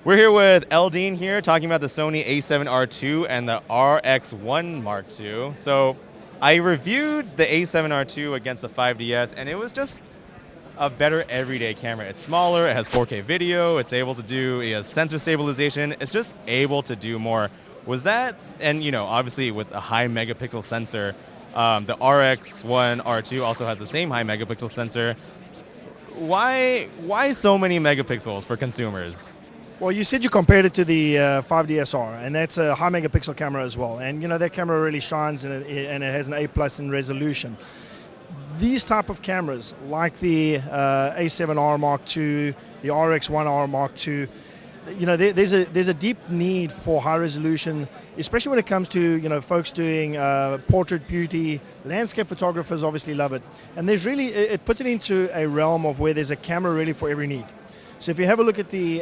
We're here with Eldine here talking about the Sony a7R II and the Rx1 Mark II. So I reviewed the a7R II against the 5DS and it was just a better everyday camera. It's smaller, it has 4K video, it's able to do sensor stabilization, it's just able to do more. Was that, and obviously with a high megapixel sensor, the Rx1 R2 also has the same high megapixel sensor. Why so many megapixels for consumers? Well, you said you compared it to the 5DSR, and that's a high megapixel camera as well. And that camera really shines, and it has an A+ in resolution. These type of cameras, like the A7R Mark II, the Rx1R Mark II, there's a deep need for high resolution, especially when it comes to folks doing portrait beauty. Landscape photographers obviously love it, and there's really it puts it into a realm of where there's a camera really for every need. So if you have a look at the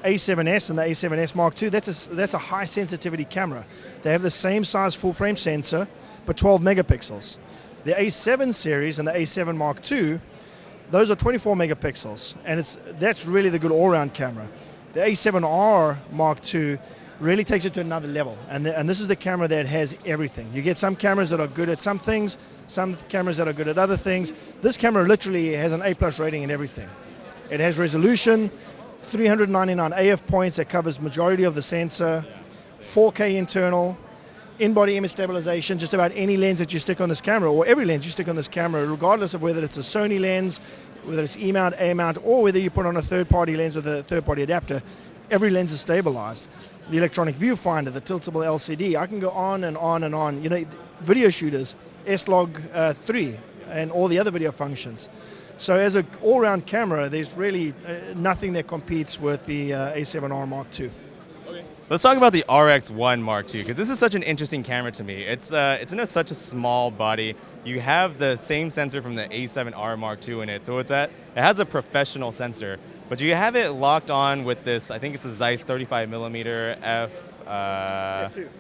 A7S and the A7S Mark II, that's a high sensitivity camera. They have the same size full frame sensor, but 12 megapixels. The A7 series and the A7 Mark II, those are 24 megapixels, and that's really the good all-round camera. The A7R Mark II really takes it to another level, and this is the camera that has everything. You get some cameras that are good at some things, some cameras that are good at other things. This camera literally has an A+ rating in everything. It has resolution, 399 AF points that covers majority of the sensor, 4K internal, in-body image stabilization. Just about any lens that you stick on this camera, or every lens you stick on this camera, regardless of whether it's a Sony lens, whether it's E-mount, A-mount, or whether you put on a third-party lens with a third-party adapter, every lens is stabilized. The electronic viewfinder, the tiltable LCD, I can go on and on and on. Video shooters, S-Log3, and all the other video functions. So as an all-round camera, there's really nothing that competes with the A7R Mark II. Okay. Let's talk about the Rx1 Mark II, because this is such an interesting camera to me. It's in such a small body. You have the same sensor from the A7R Mark II in it, so it has a professional sensor, but you have it locked on with this, I think it's a Zeiss 35mm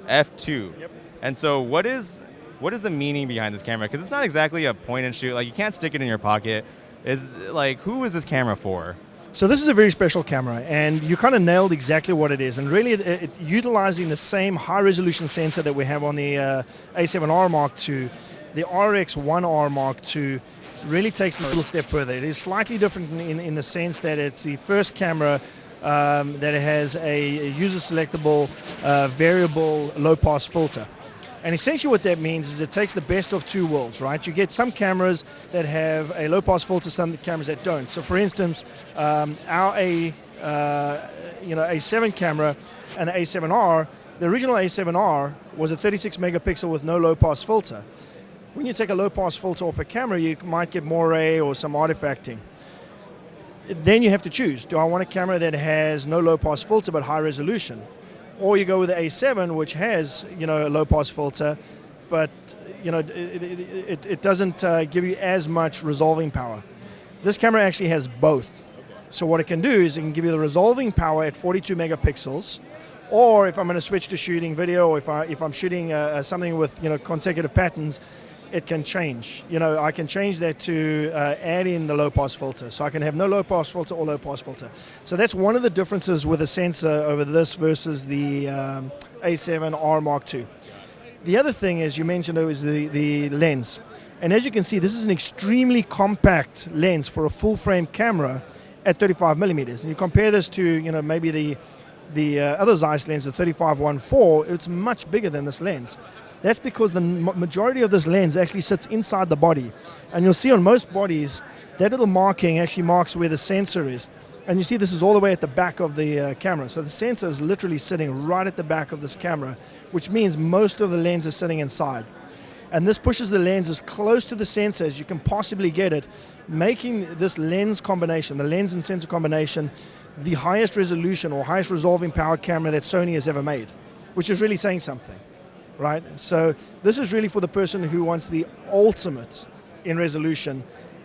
f2. Yep. And so what is the meaning behind this camera? Because it's not exactly a point and shoot. Like, you can't stick it in your pocket. Who is this camera for? So this is a very special camera, and you kind of nailed exactly what it is. And really, it utilizing the same high-resolution sensor that we have on the A7R Mark II, the Rx1R Mark II really takes it a little step further. It is slightly different in the sense that it's the first camera that has a user-selectable variable low-pass filter. And essentially what that means is it takes the best of two worlds, right? You get some cameras that have a low-pass filter, some cameras that don't. So for instance, our A7 camera and the A7R, the original A7R was a 36 megapixel with no low-pass filter. When you take a low-pass filter off a camera, you might get moire or some artifacting. Then you have to choose. Do I want a camera that has no low-pass filter but high resolution? Or you go with the A7, which has a low-pass filter, but it doesn't give you as much resolving power. This camera actually has both. So what it can do is it can give you the resolving power at 42 megapixels, or if I'm going to switch to shooting video, or if I'm shooting something with consecutive patterns, it can change. I can change that to add in the low-pass filter. So I can have no low-pass filter or low-pass filter. So that's one of the differences with the sensor over this versus the A7R Mark II. The other thing, as you mentioned, is the lens. And as you can see, this is an extremely compact lens for a full-frame camera at 35 millimeters. And you compare this to maybe the other Zeiss lens, the 35-1.4, it's much bigger than this lens. That's because the majority of this lens actually sits inside the body. And you'll see on most bodies, that little marking actually marks where the sensor is. And you see this is all the way at the back of the camera. So the sensor is literally sitting right at the back of this camera, which means most of the lens is sitting inside. And this pushes the lens as close to the sensor as you can possibly get it, making this lens combination, the lens and sensor combination, the highest resolution or highest resolving power camera that Sony has ever made, which is really saying something. Right, so this is really for the person who wants the ultimate in resolution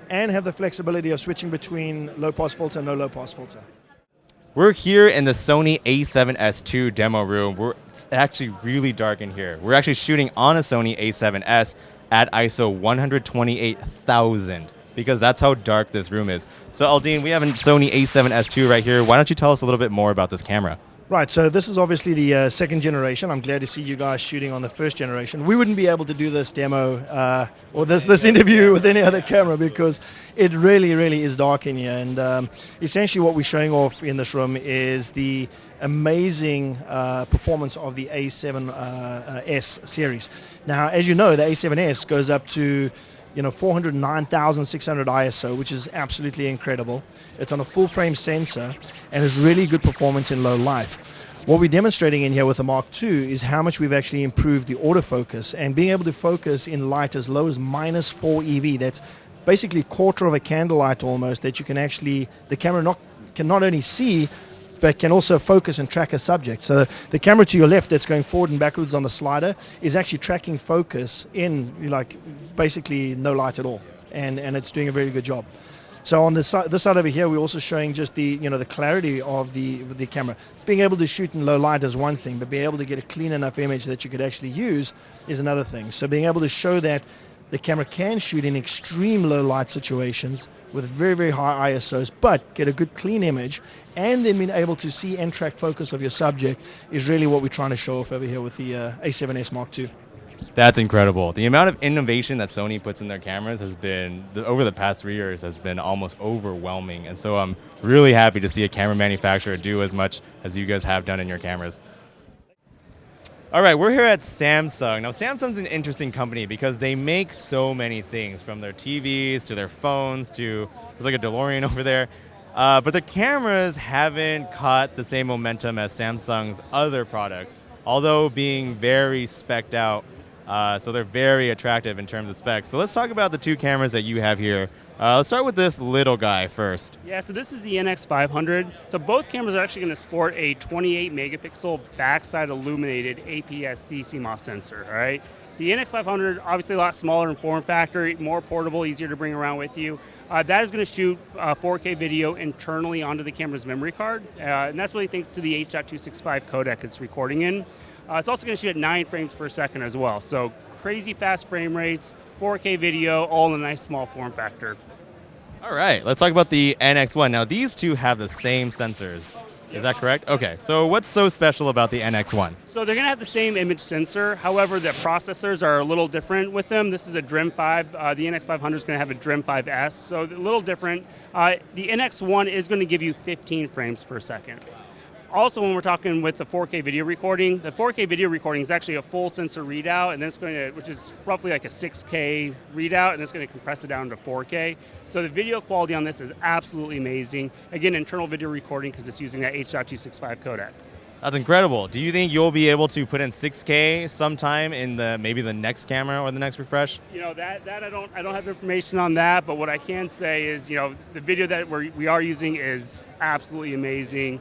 and have the flexibility of switching between low-pass filter and no low-pass filter. We're here in the Sony a7S II demo room. It's actually really dark in here. We're actually shooting on a Sony a7S at ISO 128,000. because that's how dark this room is. So Aldine, we have a Sony a7S II right here. Why don't you tell us a little bit more about this camera? Right, so this is obviously the second generation. I'm glad to see you guys shooting on the first generation. We wouldn't be able to do this demo or this interview with any other camera because it really, really is dark in here. And essentially what we're showing off in this room is the amazing performance of the A7S series. Now, as you know, the A7S goes up to 409,600 ISO, which is absolutely incredible. It's on a full frame sensor and has really good performance in low light. What we're demonstrating in here with the Mark II is how much we've actually improved the autofocus and being able to focus in light as low as -4 EV. That's basically a quarter of a candlelight almost, that you can actually, the camera can not only see, but can also focus and track a subject. So the camera to your left that's going forward and backwards on the slider is actually tracking focus in basically no light at all, and it's doing a very good job. So on this side over here, we're also showing just the the clarity of the camera. Being able to shoot in low light is one thing, but being able to get a clean enough image that you could actually use is another thing. So being able to show that the camera can shoot in extreme low light situations with very, very high ISOs, but get a good clean image, and then being able to see and track focus of your subject is really what we're trying to show off over here with the A7S Mark II. That's incredible. The amount of innovation that Sony puts in their cameras has been, over the past 3 years, has been almost overwhelming. And so I'm really happy to see a camera manufacturer do as much as you guys have done in your cameras. All right, we're here at Samsung. Now, Samsung's an interesting company because they make so many things, from their TVs to their phones to, there's like a DeLorean over there. But the cameras haven't caught the same momentum as Samsung's other products, although being very spec'd out. So they're very attractive in terms of specs. So let's talk about the two cameras that you have here. Let's start with this little guy first. Yeah, so this is the NX500. So both cameras are actually going to sport a 28 megapixel backside illuminated APS-C CMOS sensor, all right? The NX500, obviously a lot smaller in form factor, more portable, easier to bring around with you. That is going to shoot 4K video internally onto the camera's memory card, and that's really thanks to the H.265 codec it's recording in. It's also going to shoot at 9 frames per second as well, so crazy fast frame rates, 4K video, all in a nice small form factor. All right, let's talk about the NX1. Now, these two have the same sensors. Is that correct? Okay, so what's so special about the NX1? So they're going to have the same image sensor, however, the processors are a little different with them. This is a DRIM5, the NX500 is going to have a DRIM5S, so a little different. The NX1 is going to give you 15 frames per second. Also, when we're talking with the 4K video recording, the 4K video recording is actually a full sensor readout, and then it's going to, which is roughly like a 6K readout, and it's going to compress it down to 4K. So the video quality on this is absolutely amazing. Again, internal video recording because it's using that H.265 codec. That's incredible. Do you think you'll be able to put in 6K sometime in maybe the next camera or the next refresh? That I don't have information on that, but what I can say is, the video that we are using is absolutely amazing.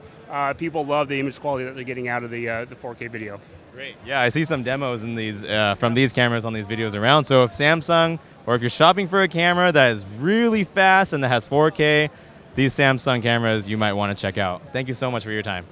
People love the image quality that they're getting out of the 4K video. Great. Yeah, I see some demos in these from these cameras on these videos around. So if Samsung, or if you're shopping for a camera that is really fast and that has 4K, these Samsung cameras you might want to check out. Thank you so much for your time.